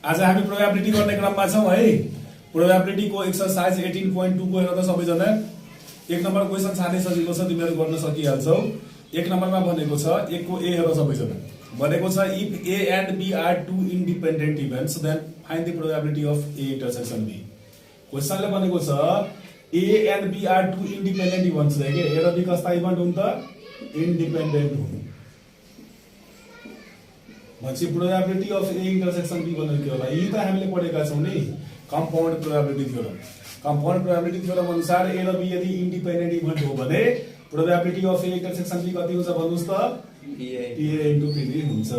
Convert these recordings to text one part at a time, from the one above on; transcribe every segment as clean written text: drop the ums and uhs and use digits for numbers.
आज हामी प्रोबेबिलिटी गर्ने क्रममा छौं है। प्रोबेबिलिटी को एक्सरसाइज 18.2 को हेर त सबैजना। एक नम्बर क्वेशन साथै सजिलो छ, तिमीहरु गर्न सकिहाल्छौ। एक नम्बरमा भनेको छ, एक को ए हेर सबैजना। भनेको छ if A and B are two independent events then find the probability of A intersection B. क्वेशनले भनेको छ A and B are two independent events रे के ए र बी कस्ता इभेन्ट हुन् त? इन्डिपेन्डेन्ट हुन्। पछि probability of A intersection B भनेको के होला? यी त हामीले पढेका छौं नि, compound probability theorem. Compound probability theorem अनुसार ए र बी यदि इन्डिपेन्डेन्ट इभेन्ट हो भने probability of A intersection B कति हुन्छ भन्नुस् त? पीए इन्टु पीबी हुन्छ।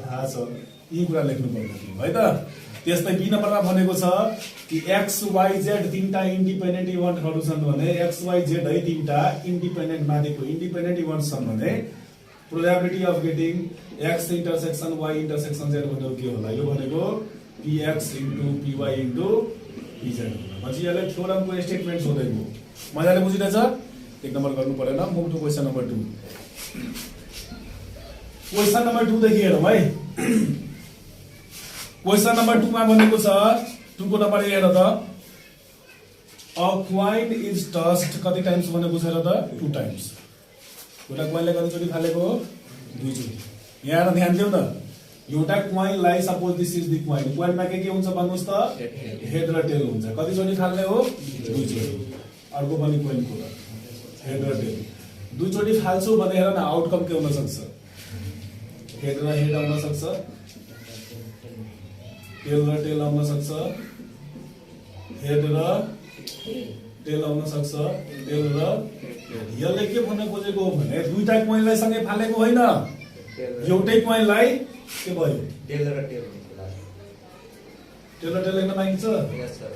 थाहा छ, यी कुरा लेख्नु पर्दैन है त। त्यस्तै बी नम्बरमा भनेको छ कि एक्स वाई जेड तीनटा इन्डिपेन्डेन्ट इभेन्टहरु छन् भने एक्स वाई जेड है तीनटा इन्डिपेन्डेन्ट मानेको इन्डिपेन्डेन्ट इभेन्ट्स छन् भने probability of getting X intersection Y intersection Z भनेको के होला? यो भनेको px into py into pz होला। पछि यसले थ्योरमको स्टेटमेन्ट सोधेको मजाले बुझिरहेछ? एक नम्बर गर्नु परेन। Move to question number 2। Question number 2 देखि हेरौँ है। क्वेशन नम्बर 2 मा भनेको छ 2 को नम्बर हेर त। अ क्वाइन इज टस्ड कति टाइम्स भनेको छ हेर त? 2 टाइम्स। एउटा क्वाइनले कति चोटी फालेको? 2 चोटी। यहाँ हेर ध्यान दिऊ न। एउटा क्वाइनलाई suppose this is the coin. क्वाइनमा के हुन्छ भन्नुस् त? हेड र टेल हुन्छ। कति चोटी फाल्ने हो? 2 चोटी। अर्को पनि क्वाइनको हेड र टेल 2 चोटी फाल्छु भने हेर न आउटकम के हुन सक्छ? हेड र हेड आउन सक्छ, टेल र टेल आउन सक्छ, हेड र टेल आउन सक्छ, टेल र यसले के भन्न खोजेको हो भने दुईटा क्वाइनलाई सँगै फालेको होइन, एउटै क्वाइनलाई के भयो? टेल र टेल। टेल र टेल लेख्न पाइन्छ? यस सर।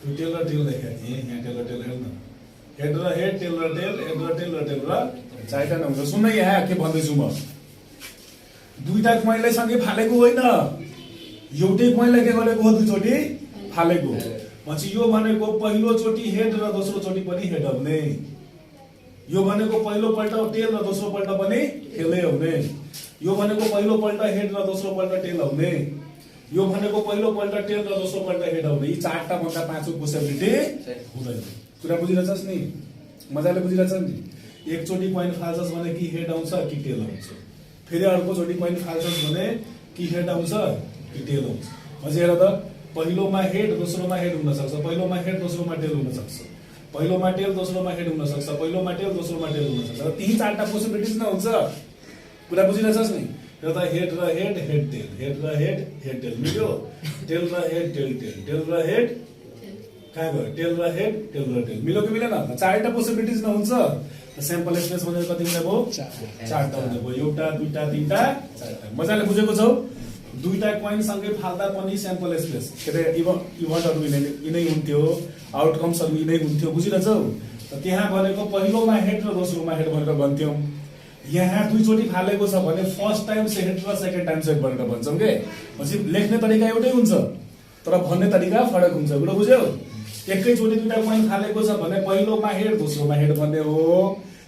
त्यो टेल र टेल लेख्या थिए। यहाँ टेल र टेल हेर्न। हेड र हेड, टेल र टेल, हेड र टेल र टेल र चारटा हुन्छ। सुन्न यहाँ के भन्दैछु म। दुईटा क्वाइनलाई सँगै फालेको होइन, एउटै क्वाइनलाई के गरेको हो? 2 चोटी फालेको। पछि यो भनेको पहिलो चोटी हेड र दोस्रो चोटी पनि हेड आउने। यो भनेको पहिलो पल्ट टेल र दोस्रो पल्ट पनि टेलै आउने। यो भनेको पहिलो पल्ट हेड र दोस्रो पल्ट टेल आउने। यो भनेको पहिलो पल्ट टेल र दोस्रो पल्ट हेड आउने। यी चारटा भन्दा पाँचौं पोसिबिलिटी हुँदैन। कुरा बुझिरहेछस् नि? मजाले बुझिरहेछ नि? एकचोटी क्वाइन फाल्छस् भने कि हेड आउँछ कि टेल आउँछ। फेरि अर्को चोटी क्वाइन फाल्छस् भने कि हेड आउँछ कि टेल आउँछ। पछि हेर त, पहिलोमा हेड दोस्रोमा हेड हुन सक्छ, पहिलोमा हेड दोस्रोमा टेल हुन सक्छ, पहिलोमा टेल दोस्रोमा हेड हुन सक्छ, पहिलोमा टेल दोस्रोमा टेल हुन सक्छ। ती चारटा पोसिबिलिटिज नै हुन्छ। कुरा बुझिरहेछस् नि? र त हेड र हेड, हेड टेल, हेड र हेड, हेड टेल मिल्यो। टेल र हेड, टेल टेल, टेल र हेड कहाँ गयो? टेल र हेड, टेल र टेल मिल्यो कि मिलेन? चारटा पोसिबिलिटिज नै हुन्छ। स्याम्पल स्पेस भनेको कति हुने भयो? 4टा हुने भयो। एउटा, दुईटा, तीनटा, चारटा। मजाले बुझेको छौ? दुईटा क्वाइन सँगै फाल्दा पनि स्याम्पल स्पेस के अरे इभेन्टहरु यिनै हुन्थ्यो, आउटकम्सहरु यिनै हुन्थ्यो। बुझिरहेछौ? त्यहाँ भनेको पहिलोमा हेड र दोस्रोमा हेड भनेर भन्थ्यौं। यहाँ 2 चोटी फालेको छ भने फर्स्ट टाइम हेड र सेकेन्ड टाइम हेड भनेर भन्छौं के। पछि लेख्ने तरिका एउटै हुन्छ तर भन्ने तरिका फरक हुन्छ। कुरा बुझ्यौ? एकैचोटी दुईटा क्वाइन फालेको छ भने पहिलोमा हेड दोस्रोमा हेड भन्ने हो,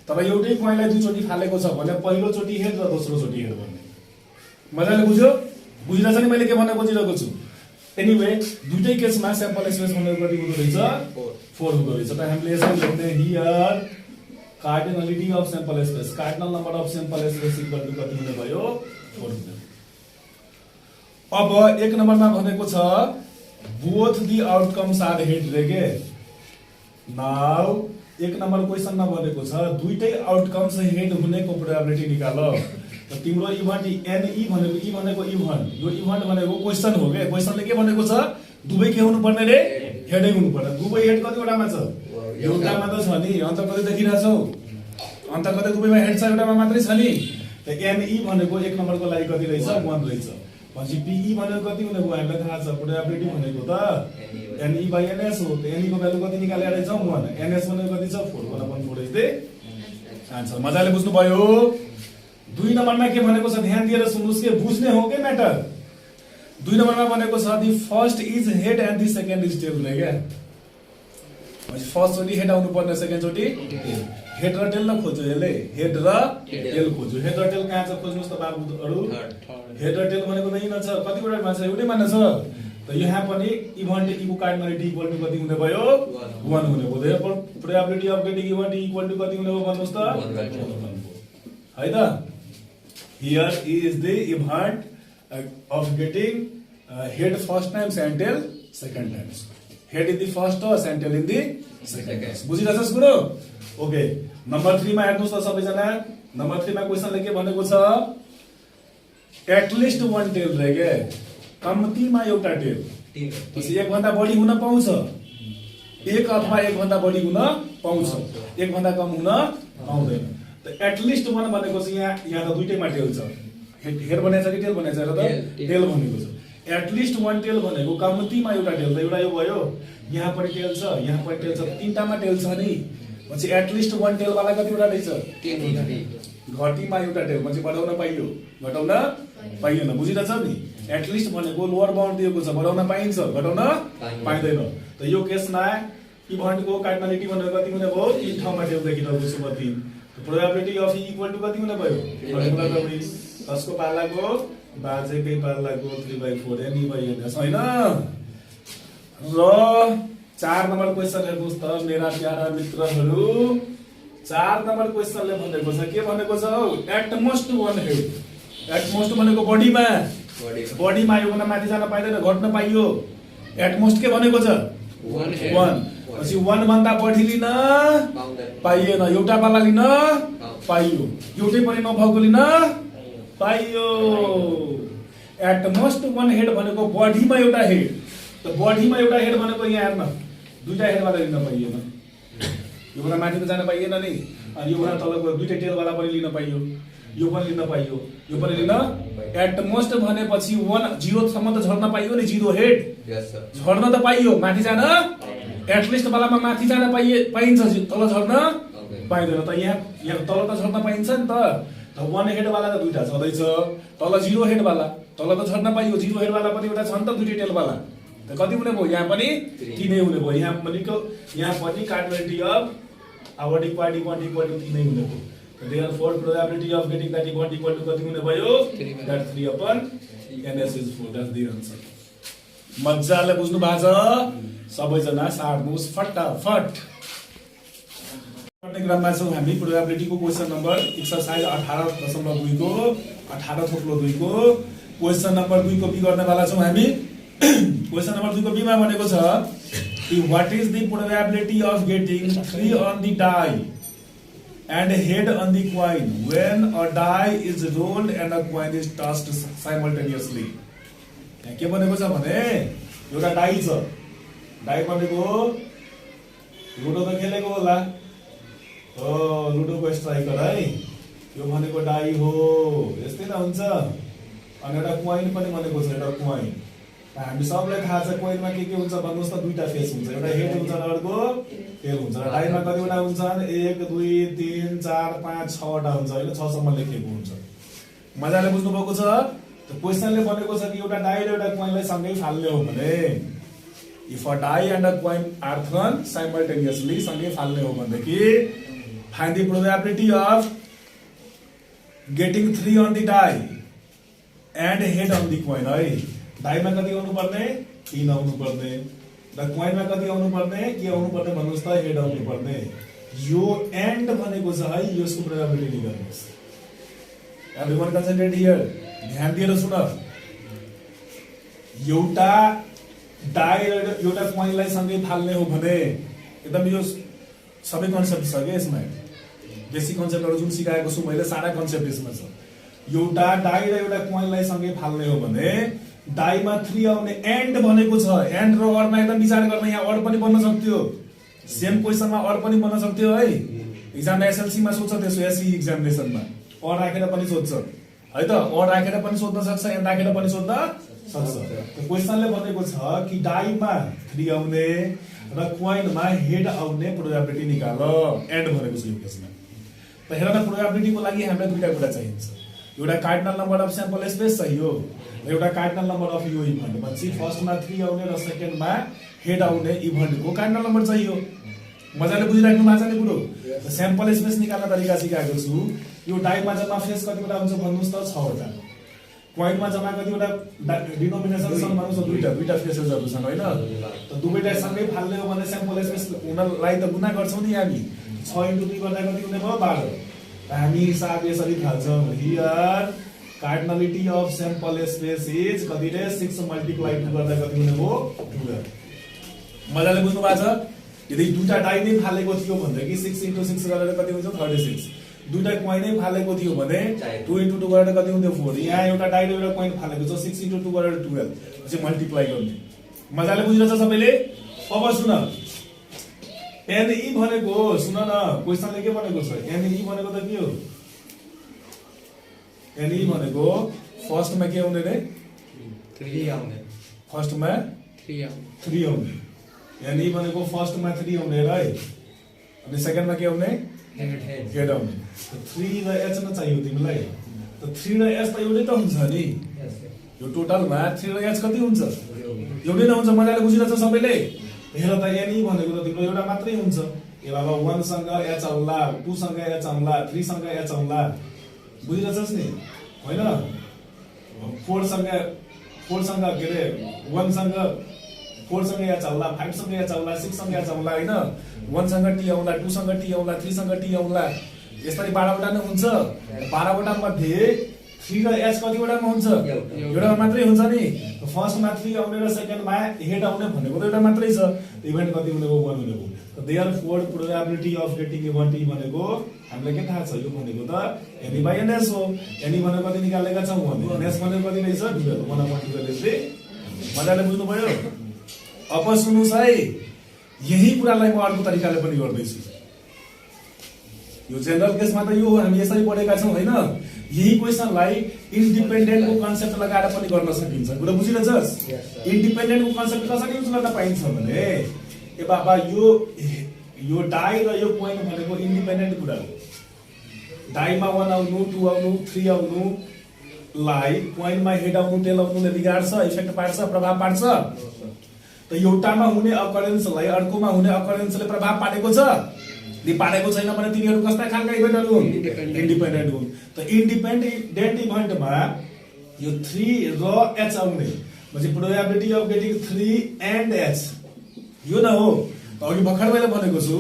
तर एउटै क्वाइनलाई 2 चोटी फालेको छ भने पहिलो चोटी हेड र दोस्रो चोटी हेड भन्ने। मजाले बुझ्यौ? बुझिरहेछ नि मैले के भन्न खोजिरहेको छु? एनीवे दुईटै केसमा स्याम्पल स्पेस भनेको कति हुँदो रहेछ? 4 हुँदो रहेछ। त हामीले यसरी लेख्ने here cardinality of sample space, cardinal number of sample space equal to कति हुने भयो? 4 हुने। अब एक नम्बरमा भनेको छ both the outcomes are head रे के। नाउ एक नम्बर क्वेशनमा भनेको छ दुईटै आउटकम्स हेड हुनेको प्रोबेबिलिटी निकाल। त तिम्रो इभेन्ट एनई भनेको ई भनेको इभेन्ट, यो इभेन्ट भनेको क्वेशन हो के। क्वेशनले के भनेको छ? दुवै के हुनु पर्ने रे? हेडै हुनु पर्ने। दुवै हेड कतिवटामा छ? एउटामा त छ नि। अन्त कतै देखिरहेछौ? अन्त कतै दुवैमा हेड छ, एउटामा मात्रै छ नि। त एनई भनेको एक नम्बरको लागि कति रहेछ? 1 रहेछ। पछि पीई भनेको कति हुने भयो? हामीलाई थाहा छ। प्रोबेबिलिटी भनेको त एनई बाइ एनएस हो। त एनई को भ्यालु कति निकालेर रहेछौ? 1। एनएस भनेको कति छ? 4.4 इज द आन्सर। मजाले बुझ्नु भयो? 2 नम्बरमा के भनेको छ? ध्यान दिएर सुन्नुस् के, बुझ्ने हो के म्याटर। 2 नम्बरमा भनेको छ the first is head and the second is tail रे क्या। फर्स्ट चोटी हेड आउनु पर्ने, सेकेन्ड चोटी टेल। हेड र टेल न खोज्यो यसले हेड र टेल खोज्यो हेड र टेल कहाँ छ खोज्नुस् त बाबुहरु हेड र टेल भनेको त यिन छ कतिवटा मान्छ एउटै मान्न छ त यहाँ पनि इभेन्ट इको कार्डमा डी इक्वल टु कति हुने भयो 1 हुने भयो there probability of getting event equal to कति हुने भयो भन्नुस् त है त here is the event of getting head first times and tail second times head in the first toss and tail in the second toss बुझिरहेछस् कुरो okay number 3 मा हेर्नुस् त सबैजना नम्बर 3 मा क्वेशनले के भनेको छ एटलिस्ट वन टेल रे के कम्तीमा एउटा टेल पछि एक भन्दा बढी हुन पाउँछ एक अथवा एक भन्दा बढी हुन पाउँछ एक भन्दा कम हुन पाउँदैन त एटलिस्ट वन भनेको चाहिँ यहाँ त दुईटैमा टेल छ हेड भनेको छ कि टेल भनेको छ र त टेल भनेको छ एटलिस्ट वन टेल भनेको कम्तीमा एउटा टेल त एउटा यो भयो यहाँ पनि टेल छ यहाँ पनि टेल छ तीनटामा टेल छ नि पछि एटलिस्ट वन टेल वाला कतिवटा रहेछ घटीमा एउटा टेल पछि बढाउन पाइयो घटाउन पाइएन बुझिरहेछ नि एटलिस्ट भनेको लोअर बाउन्ड दिएको छ बढाउन पाइन्छ घटाउन पाइदैन त यो केसमा इभेन्टको कार्डिनलिटी भनेको कति हुने भयो तीन ठाउँमा टेल देखिरहेको छु म 3 प्रोबेबिलिटी अफ इक्वल टु कति हुने भयो कसको पालाको बाजेकै पालाको 3/4 एनी बाइ एन हैन र 4 नम्बर क्वेशन हेर्नुस् त मेरा प्यारा मित्रहरु 4 नम्बर क्वेशनले भनेको छ के भनेको छ at most one head at most भनेको बडीमा यो भन्दा माथि जान पाइदैन घट्न पाइयो एट मोस्ट के भनेको छ 1 पछि 1 भन्दा बढी लिन पाइएन एउटा पाला लिन पाइयो एउटै पनि नभएको लिन पाइयो एट मोस्ट वन हेड भनेको बडीमा एउटा हेड त बडीमा एउटा हेड भनेको यहाँ हेर्न दुईटा हेड वाला लिन पाइएन यो भन्दा माथि त जान पाइएन नि अनि यो भन्दा तलको दुईटा टेल वाला पनि लिन पाइयो यो पनि लिन पाइयो यो पनि लिन एट मोस्ट भनेपछि 1 0 सम्म त झर्न पाइयो नि 0 हेड झर्न त पाइयो माथि जान एटलिस्ट वालामा माथि जान पाइन्छ तल झर्न पाइदैन त यहाँ तल त झर्न पाइन्छ नि त वन हेड वाला त दुईटा छदैछ तल 0 हेड वाला तल त झर्न पाइयो 0 हेड वाला पनि एउटा छ नि त दुईटा टेल वाला त कति हुने भयो यहाँ पनि 3 नै हुने भयो यहाँ पनि cardinality of our equality equal to 3 नै हुने भयो therefore probability of getting that equal to कति हुने भयो that 3 upon ns is 4 that's the answer मज्जाले बुझ्नु भएको छ सबैजना सार्नुस् फटाफट क्रममा छौं हामी प्रोबेबिलिटी को क्वेशन नम्बर एक्सरसाइज 18.2 को 18.2 को क्वेशन नम्बर 2 को बी गर्ने वाला छौं हामी क्वेशन नम्बर 2 को बी मा भनेको छ कि what is the probability of getting 3 on the die and head on the coin when a die is rolled and a coin is tossed simultaneously यहाँ के भनेको छ भने एउटा डाई छ डाई भनेको लुडो त खेलेको होला लुडोको स्ट्राइकर है यो भनेको डाई हो यस्तै त हुन्छ अनि एउटा क्वाइन पनि भनेको छ एउटा क्वाइन हामी सबलाई थाहा छ क्वाइनमा के हुन्छ भन्नुस् त दुईटा फेस हुन्छ एउटा हेड हुन्छ र अर्को टेल हुन्छ र डाईमा कतिवटा हुन्छन् 1 2 3 4 5 6 वटा हुन्छ हैन 6 सम्म लेखेको हुन्छ मजाले बुझ्नु भएको छ त क्वेशनले भनेको छ कि एउटा डाई र एउटा क्वाइनलाई सँगै फाल्ने हो भने if a die and a coin are thrown simultaneously सँगै फाल्ने हो भनेदेखि find the probability of getting 3 on the die and head on the coin है die मा कति आउनु पर्ने 3 आउनु पर्ने र coin मा कति आउनु पर्ने के आउनु पर्ने भन्नुस् त हेड आउनु पर्ने यो एन्ड भनेको छ है यसको प्रोबेबिलिटी गर्नुस् एभ्रीवन कन्सन्ट्रेट हियर ध्यान दिएर सुन एउटा डाई र एउटा coinलाई सँगै फाल्ने हो भने एकदम यो सबै कन्सेप्ट छ के यसमा बेसिक कन्सेप्टहरु जुन सिकाएको छु मैले सारा कन्सेप्ट यसमा छ एउटा डाई र एउटा क्वाइनलाई सँगै फाल्ने हो भने डाईमा 3 आउने एन्ड भनेको छ एन्ड र अरमा एकदम विचार गर्न यहाँ अड पनि बन्न सक्थ्यो सेम क्वेशनमा अड पनि बन्न सक्थ्यो है एक्जाम एसएलसी मा सोध्छ त्यसो एसई एक्जामिनेसनमा अड राखेर पनि सोध्छ है त अड राखेर पनि सोध्न सक्छ एन्ड राखेर पनि सोध्न सक्छ त क्वेशनले भनेको छ कि डाईमा 3 आउने र क्वाइनमा हेड आउने प्रोबेबिलिटी निकाल एन्ड भनेको छ यो केसमा त हेर न प्रोबेबिलिटीको लागि हामीलाई दुईटा कुरा चाहिन्छ एउटा cardinal number of sample space चाहियो र एउटा कार्डिनल नम्बर अफ यो इभेन्ट पछि फर्स्टमा 3 आउने र सेकेन्डमा हेड आउने इभेन्टको कार्डिनल नम्बर चाहियो मजाले बुझिराख्नु भएको छ नि कुरो स्याम्पल स्पेस निकाल्ने तरिका सिकाएको छु यो डाइमा जम्मा फेस कतिवटा हुन्छ भन्नुस् त 6 वटा क्वाइनमा जम्मा कतिवटा डिनोमिनेसन छन् भन्नुस् दुईटा फेसेसहरु छन् हैन त दुवैटा सँगै फाल्ने हो भने स्याम्पल स्पेस हुनलाई त गुणा गर्छौं नि हामी 6 * 2 गर्दा कति हुने भयो 12 हामी हिसाब यसरी थाल्छौं here cardinality of sample space is कति रे 6 * 2 गर्दा कति हुने भयो 12 मजाले बुझ्नु भएको छ यदि दुईटा डाइ नै फालेको थियो भने कि 6 * 6 गरेर कति हुन्छ 36 दुईटा क्वाइन नै फालेको थियो भने 2 * 2 गरेर कति हुन्थ्यो 4 यहाँ एउटा डाइ र एउटा क्वाइन फालेको छ 6 * 2 गरेर 12 चाहिँ मल्टिप्लाई गर्ने मजाले बुझिरहेछ सबैले अब सुन एनई भनेको सुन न क्वेशनले के भनेको छ एनई भनेको त के हो एनई भनेको फर्स्टमा के आउने रे 3 आउने फर्स्टमा 3 आउने एनई भनेको फर्स्टमा 3 आउने है अनि सेकेन्डमा के आउने 8 आउने 3 र h न चाहियो तिमीलाई त 3 र h त एउटै त हुन्छ नि यो टोटलमा 3 र h कति हुन्छ एउटै न हुन्छ मजाले बुझिरहेछ सबैले हेर त एनई भनेको त तिम्रो एउटा मात्रै हुन्छ ए बाबा 1 सँग h आउला 2 सँग h आउला 3 सँग h आउला बुझिरहेछस् नि हैन 4 सँग के रे 1 सँग 4 सँग h आउला 5 सँग h आउला 6 सँग h आउला हैन 1 सँग t आउला 2 सँग t आउला 3 सँग t आउला यसरी 12 वटा नै हुन्छ 12 वटा मध्ये 3 र h कति वटामा हुन्छ एउटा मात्रै हुन्छ नि फर्स्टमा 3 आउने र सेकेन्डमा 8 आउने भनेको त एउटा मात्रै छ इभेन्ट कति हुने हो 1 हुने हो त therefore probability of getting event भनेको हामीलाई के थाहा छ यो भनेको त एनी बाइ ns हो एनी भनेको कति निकालेका छौं भने ns भनेको कति रहेछ 1/2 मजाले बुझ्नु भयो अब सुन्नुस् है यही कुरालाई म अर्को तरिकाले पनि गर्दैछु यो जेनरल केसमा त यो हामी यसरी पढेका छौं हैन यही क्वेशनलाई इन्डिपेन्डेन्टको कन्सेप्ट लगाएर पनि गर्न सकिन्छ कुरा बुझिरहेछस् इन्डिपेन्डेन्टको कन्सेप्ट कसरी युज गर्न पाइन्छ भने ए बाबा यो डाइ र यो क्वाइन भनेको इन्डिपेन्डेन्ट कुरा हो डाइमा 1 आउनु 2 आउनु 3 आउनु लाई क्वाइनमा हेड आउनु टेल आउनुले बिगाड्छ इफेक्ट पार्छ प्रभाव पार्छ त एउटामा हुने अकरेन्सलाई अर्कोमा हुने अकरेन्सले प्रभाव पारेको छ यदि पारेको छैन भने तिनीहरु कस्ता खालका इभेन्टहरु हुन् इन्डिपेन्डेन्ट हुन् त इन्डिपेन्डेन्ट इभेन्टमा यो 3 र h आउने म्हणजे probability of getting 3 and h यो न हो अघि भर्खर मैले भनेको छु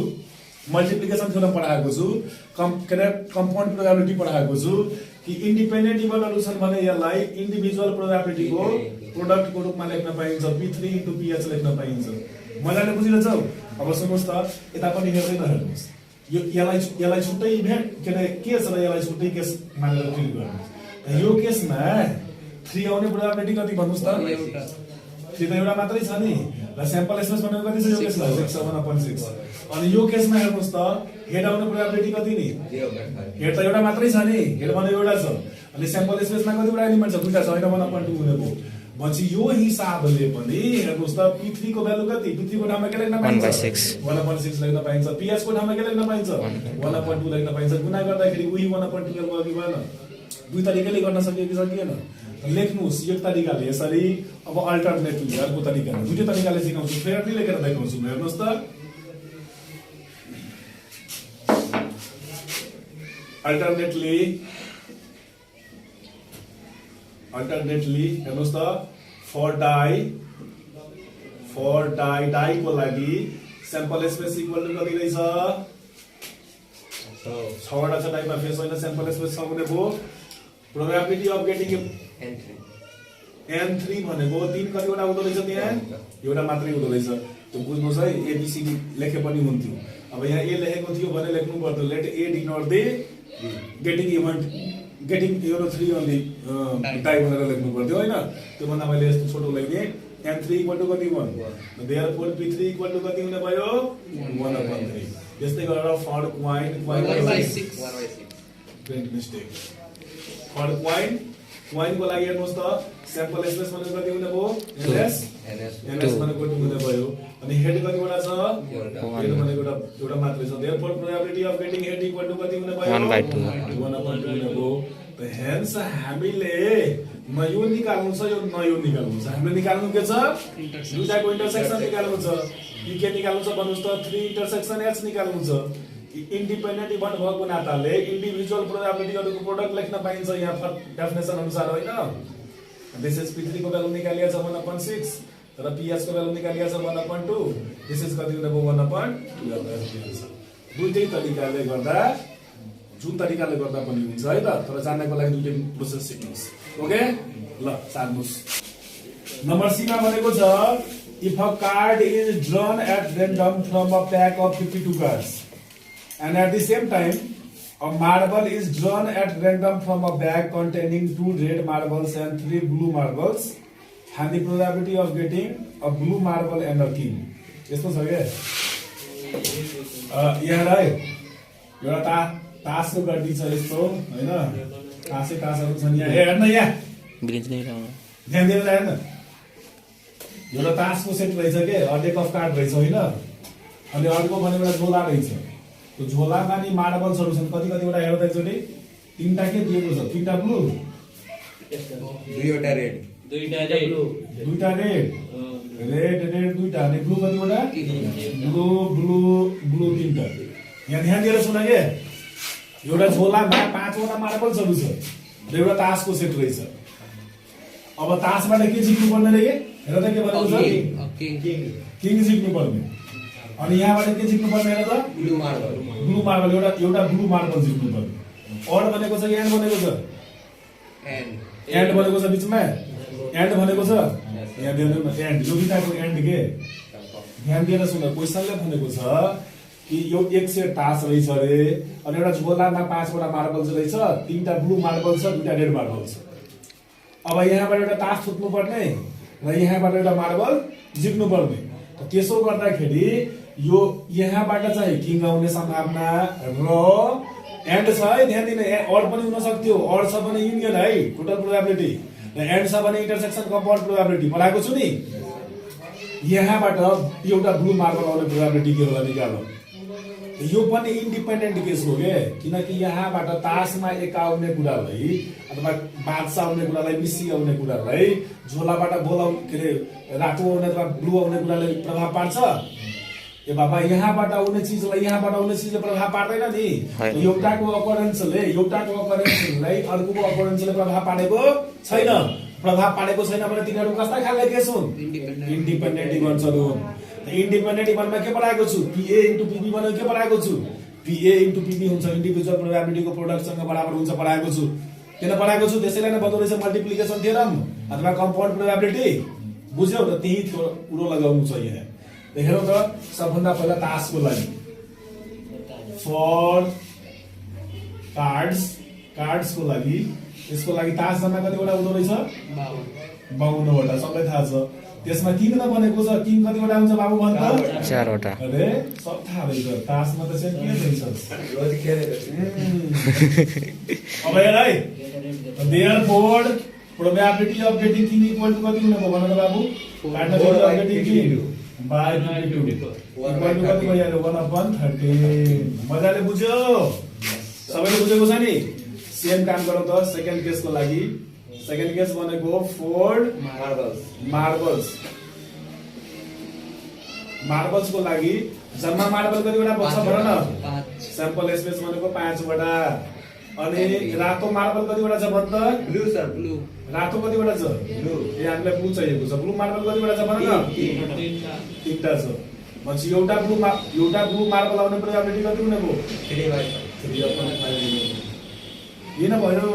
मल्टिप्लिकेसन थ्योरम पढाएको छु कम्पाउन्ड प्रोबेबिलिटी पढाएको छु कि इन्डिपेन्डेन्ट इभेन्टहरु छन् भने यसलाई इन्डिभिजुअल प्रोबेबिलिटीको प्रोडक्टको रूपमा लेख्न पाइन्छ p3 * ph लेख्न पाइन्छ मजाले बुझिरहेछौ अब सुन्नुस् त यता पनि हेर्दै नहेर्नुस् यो यसलाई छुट्टै इभेन्ट के छ र यसलाई छुट्टै केस मानेर ट्रिट गर्नुस् यो केसमा 3 आउने प्रोबेबिलिटी कति भन्नुस् त 3 त एउटा मात्रै छ नि र स्याम्पल स्पेस भनेको कति छ यो केसमा 6/6 अनि यो केसमा हेर्नुस् त हेड आउने प्रोबेबिलिटी कति नि हेड त एउटा मात्रै छ नि हेड भनेको एउटा छ अनि स्याम्पल स्पेसमा कतिवटा एलिमेन्ट छ दुईटा छ हैन 1/2 हुनेको भन्छ यो हिसाबले पनि हेर्नुस् त p3 को भ्यालु कति p3 को ठाउँमा के लेख्न पाइन्छ 1/6 लेख्न पाइन्छ ph को ठाउँमा के लेख्न पाइन्छ 1/2 लेख्न पाइन्छ गुणा गर्दाखेरि उही 1/2 को अघि भएन दुई तरिकाले गर्न सकिएको कि सकिएन लेख्नुस् एक तरिकाले यसरी अब अल्टरनेटिभ अर्को तरिकाले दुईटै तरिकाले सिकाउँछु फेरि लेखेर देखाउँछु हेर्नुस् त अल्टरनेटली हेर्नुस् त फर डाइ को लागि स्याम्पल स्पेस इक्वल टु कति रहेछ 6 वटा छ डाइमा फेस होइन स्याम्पल स्पेस 6 हुने भयो प्रोबेबिलिटी अफ गेटिङ n3 भनेको 3 कतिवटा हुँदो रहेछ त्यहाँ एउटा मात्रै हुँदो रहेछ त्यो बुझ्नुस् है एबीसीडी लेखे पनि हुन्थ्यो अब यहाँ ए लेखेको थियो भने लेख्नु पर्यो let E denote the getting event getting 03 only type भनेर लेख्नु पर्यो हैन त्यो भन्दा मैले यस्तो छोटो लेख्ने n3 = कति 1 देयरफोर p3 = कति हुने भयो 1/3 यस्तै गरेर for coin 1/6 print mistake for coin को लागि हेर्नुस् त स्याम्पल स्पेस भनेको कति हुने भयो ns भनेको कति हुने भयो अनि हेड कतिवटा छ हेड भनेको एउटा मात्रै छ therefore probability of getting head = कति हुने भयो 1/2 हुने भयो त हेन्स हामीले न यो निकाल्नु छ यो न यो निकाल्नु छ हामीले निकाल्नु के छ दुईटाको इन्टरसेक्सन निकाल्नु छ के निकाल्नु छ भन्नुस् त 3 इन्टरसेक्सन h निकाल्नु छ इन्डिपेन्डेन्ट इभेन्ट भएको नाताले इन्डिभिजुअल प्रोबेबिलिटीहरुको प्रोडक्ट लेख्न पाइन्छ यहाँ डेफिनेसन अनुसार हैन दिस इज p3 को भ्यालु निकालिया छ 1/6 र ps को भ्यालु निकालिया छ 1/2 दिस इज कति हुने भयो 1/2 दुईटै तरिकाले गर्दा जुन तरिकाले गर्दा पनि हुन्छ है त तर जान्नको लागि दुईटै प्रोसेस सिक्नुस् ओके ल सार्नुस् नम्बर सी मा भनेको छ if a card is drawn at random from a pack of 52 cards and at the same time a marble is drawn at random from a bag containing 2 red marbles and 3 blue marbles and the probability of getting a blue marble and a king यस्तो छ के यहाँलाई एउटा तासको गड्डी छ यस्तो हैन तासहरु छन् यहाँ हेर्न यहाँ ब्रिज नै रह ध्यान दिएर हेर्न एउटा तासको सेट रहेछ के डेक अफ कार्ड रहेछ हैन अनि अर्को भने एउटा झोला रहेछ त्यो झोलामा नि मार्बल्सहरु छन् कति कतिवटा हेर्दा एकचोटी तीनटा के दिएको छ तीनटा ब्लू दुईवटा रेड दुईटा रेड दुईटा अनि ब्लू कतिवटा ब्लू तीनटा यहाँ ध्यान दिएर सुन के एउटा झोलामा 5 वटा मार्बल्सहरु छ र एउटा तासको सेट रहेछ अब तासबाट के जित्नु पर्ने रे हेर त के भनेको छ किङ जित्नु पर्ने अनि यहाँबाट के जित्नु पर्ने हेर त ब्लू मार्बल एउटा ब्लू मार्बल जित्नु पर्ने और भनेको छ एन्ड भनेको छ एन्ड भनेको छ बीचमा एन्ड भनेको छ यहाँ दिनु न एन्ड यो बिटाको एन्ड के ध्यान दिएर सुन क्वेशनले भनेको छ कि यो एक सेट तास रहेछ रे अनि एउटा झोलामा 5 वटा मार्बल्स रहेछ तीनटा ब्लू मार्बल छ दुईटा रेड मार्बल छ अब यहाँबाट एउटा तास फुट्नु पर्ने र यहाँबाट एउटा मार्बल जित्नु पर्ने त्यसो गर्दाखेरि यो यहाँबाट चाहिँ किङ आउने सम्भावना र एन्ड छ है ध्यान दिने और पनि हुन सक्थ्यो और छ भने युनियन है टोटल प्रोबेबिलिटी र एन्ड छ भने इन्टरसेक्सन कम्पाउन्ड प्रोबेबिलिटी पढाएको छु नि यहाँबाट एउटा ब्लू मार्बल आउने प्रोबेबिलिटी के होला निकाल्नु यो पनि इन्डिपेन्डेन्ट केस हो के किनकि यहाँबाट तासमा एक आउने कुरालाई अथवा बादशाह आउने कुरालाई मिसी आउने कुरालाई झोलाबाट गोल के रे रातो आउने अथवा ब्लू आउने कुराले प्रभाव पार्छ ए बाबा यहाँबाट आउने चीजलाई यहाँबाट आउने चीजले प्रभाव पार्दैन नि एउटाको अपरेन्सलाई अर्कोको अपरेन्सले प्रभाव पारेको छैन भने तिनीहरू कस्ता खालको केस हुन् इन्डिपेन्डेन्ट इभेन्ट्सहरु हुन् इन्डिपेन्डेन्ट इभेन्टमा के पढाएको छु PA * PB भनेको के पढाएको छु PA * PB हुन्छ इन्डिभिजुअल प्रोबेबिलिटीको प्रोडक्टसँग बराबर हुन्छ पढाएको छु किन पढाएको छु त्यसैले नै बदो रहेछ मल्टिप्लिकेसन थ्योरम अथवा कम्पाउन्ड प्रोबेबिलिटी बुझ्यौ त त्यही कुरो लगाउनु छ यहाँ हेरौ त सबभन्दा पहिला तासको लागि फर कार्ड्सको लागि यसको लागि तास जम्मा कतिवटा हुँदो रहेछ 52 वटा सबै थाहा छ त्यसमा किङ न बनेको छ किङ कतिवटा हुन्छ बाबु भन्छ 4 वटा अरे सब थाहा रहेछ तासमा त चाहिँ के रहेछ रोज खेलेको अब हेर है therefore probability of getting king equal to कति हुने भयो भन त बाबु probability of getting king by 22 equal to कति भयो यार 1/13 मजाले बुझ्यो सबैले बुझेको छ नि सेम काम गरौ त सेकेन्ड केसको लागि सेकेन्ड केस भनेको 4 मार्बल्स को लागि जम्मा मार्बल कतिवटा बच्छ भन न स्याम्पल स्पेस भनेको 5 वटा अनि रातो मार्बल कतिवटा छ भन त ब्लू रातो कतिवटा छ ब्लू ए हामीलाई ब्लू चाहिएको छ ब्लू मार्बल कतिवटा छ भन न तीनटा छ भन्छ एउटा ब्लू मार्बल आउने प्रोबेबिलिटी कति हुने भयो 3/5 किन भयो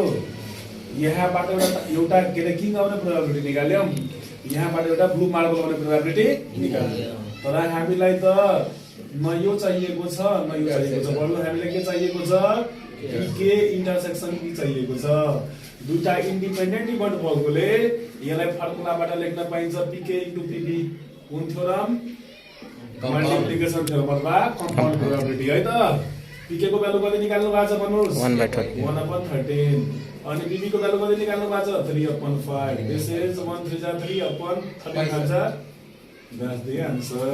यहाँबाट एउटा के रे किङ आउने प्रोबेबिलिटी निकाल्यौं यहाँबाट एउटा ब्लू मार्बल आउने प्रोबेबिलिटी निकाल्यौं तर हामीलाई त न यो चाहिएको छ न यो चाहिएको छ बरु हामीलाई के चाहिएको छ के इन्टरसेक्सन के चाहिएको छ दुईटा इन्डिपेन्डेन्ट इभेन्ट भएकोले यसलाई फर्मुलाबाट लेख्न पाइन्छ PK * PB कुन थ्योरम मल्टिप्लिकेसन थ्योरम अथवा कम्पाउन्ड प्रोबेबिलिटी है त PK को भ्यालु कति निकाल्नु भएको छ भन्नुस् 1/13 अनि PB को भ्यालु कति निकाल्नु भएको छ 3/5 this is 1 3 3/13 That's the answer.